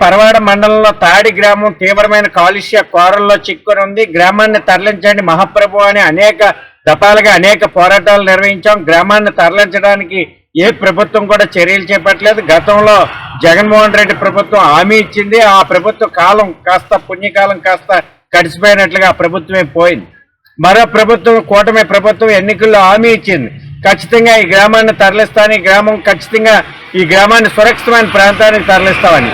పరవాడ మండలంలో తాడి గ్రామం తీవ్రమైన కాలుష్య కోరల్లో చిక్కుని ఉంది. గ్రామాన్ని తరలించండి మహాప్రభు అని అనేక దఫాలుగా అనేక పోరాటాలు నిర్వహించాం. గ్రామాన్ని తరలించడానికి ఏ ప్రభుత్వం కూడా చర్యలు చేపట్టలేదు. గతంలో జగన్మోహన్ రెడ్డి ప్రభుత్వం హామీ ఇచ్చింది. ఆ ప్రభుత్వ కాలం కాస్త పుణ్యకాలం కాస్త గడిచిపోయినట్లుగా ఆ ప్రభుత్వమే పోయింది. మరో ప్రభుత్వం కూటమి ప్రభుత్వం ఎన్నికల్లో హామీ ఇచ్చింది, ఖచ్చితంగా ఈ గ్రామాన్ని తరలిస్తామని, ఈ గ్రామాన్ని సురక్షితమైన ప్రాంతానికి తరలిస్తామని.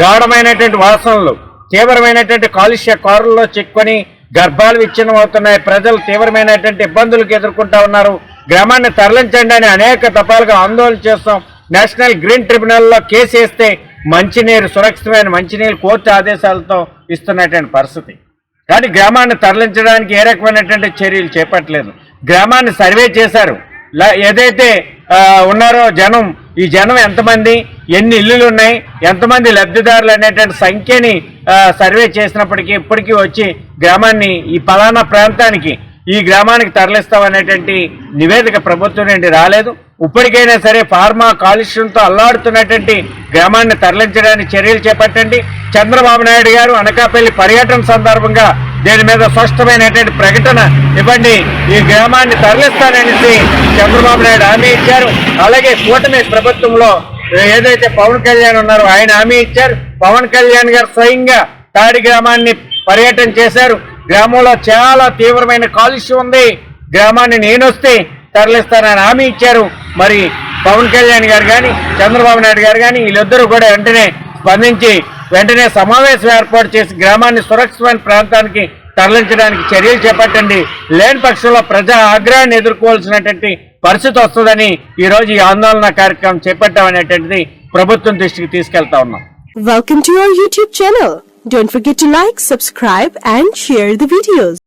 గాఢమైనటువంటి వాసనలు, తీవ్రమైనటువంటి కాలుష్య కోరల్లో చిక్కుని గర్భాలు విచ్ఛిన్నం అవుతున్నాయి. ప్రజలు తీవ్రమైనటువంటి ఇబ్బందులకు ఎదుర్కొంటా ఉన్నారు. గ్రామాన్ని తరలించండి అని అనేక దఫాలుగా ఆందోళన చేస్తాం. నేషనల్ గ్రీన్ ట్రిబ్యునల్లో కేసు వేస్తే మంచినీరు, సురక్షితమైన మంచినీరు కోర్టు ఆదేశాలతో ఇస్తున్నటువంటి పరిస్థితి. కానీ గ్రామాన్ని తరలించడానికి ఏ రకమైనటువంటి చర్యలు చేపట్టలేదు. గ్రామాన్ని సర్వే చేశారు. ఏదైతే ఉన్నారో జనం, ఈ జనం ఎంతమంది, ఎన్ని ఇల్లులు ఉన్నాయి, ఎంతమంది లబ్ధిదారులు అనేటువంటి సంఖ్యని సర్వే చేసినప్పటికీ ఇప్పటికీ వచ్చి గ్రామాన్ని ఈ పలానా ప్రాంతానికి, ఈ గ్రామానికి తరలిస్తామనేటువంటి నివేదిక ప్రభుత్వం నుండి రాలేదు. ఇప్పటికైనా సరే ఫార్మా కాలుష్యంతో అల్లాడుతున్నటువంటి గ్రామాన్ని తరలించడానికి చర్యలు చేపట్టండి. చంద్రబాబు నాయుడు గారు అనకాపల్లి పర్యటన సందర్భంగా దీని మీద స్పష్టమైనటువంటి ప్రకటన ఇవ్వండి. ఈ గ్రామాన్ని తరలిస్తాననేసి చంద్రబాబు నాయుడు హామీ ఇచ్చారు. అలాగే కూటమి ప్రభుత్వంలో ఏదైతే పవన్ కళ్యాణ్ ఉన్నారో ఆయన హామీ ఇచ్చారు. పవన్ కళ్యాణ్ గారు స్వయంగా తాడి గ్రామాన్ని పర్యటన చేశారు. గ్రామంలో చాలా తీవ్రమైన కాలుష్యం ఉంది, గ్రామాన్ని నేనొస్తే తరలిస్తానని హామీ ఇచ్చారు. మరి పవన్ కళ్యాణ్ గారు కానీ చంద్రబాబు నాయుడు గారు కానీ వీళ్ళిద్దరూ కూడా వెంటనే స్పందించి వెంటనే సమావేశం ఏర్పాటు చేసి గ్రామాన్ని సురక్షితమైన ప్రాంతానికి తరలించడానికి చర్యలు చేపట్టండి. లేని పక్షంలో ప్రజా ఆగ్రహాన్ని ఎదుర్కోవాల్సినటువంటి పరిస్థితి వస్తుందని ఈరోజు ఈ ఆందోళన కార్యక్రమం చేపట్టామనేటువంటిది ప్రభుత్వం దృష్టికి తీసుకెళ్తా ఉన్నాం. Welcome to our YouTube channel. Don't forget to like, subscribe and share the videos.